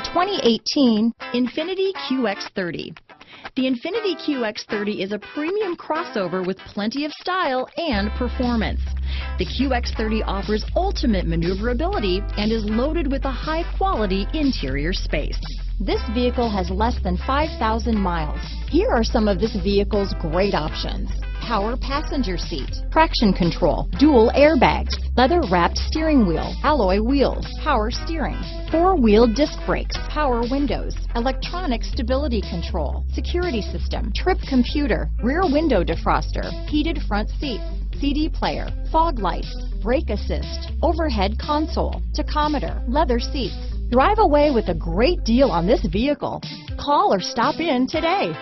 2018 INFINITI QX30. The INFINITI QX30 is a premium crossover with plenty of style and performance. The QX30 offers ultimate maneuverability and is loaded with a high-quality interior space. This vehicle has less than 5,000 miles. Here are some of this vehicle's great options: power passenger seat, traction control, dual airbags, leather-wrapped steering wheel, alloy wheels, power steering, four-wheel disc brakes, power windows, electronic stability control, security system, trip computer, rear window defroster, heated front seats, CD player, fog lights, brake assist, overhead console, tachometer, leather seats. Drive away with a great deal on this vehicle. Call or stop in today.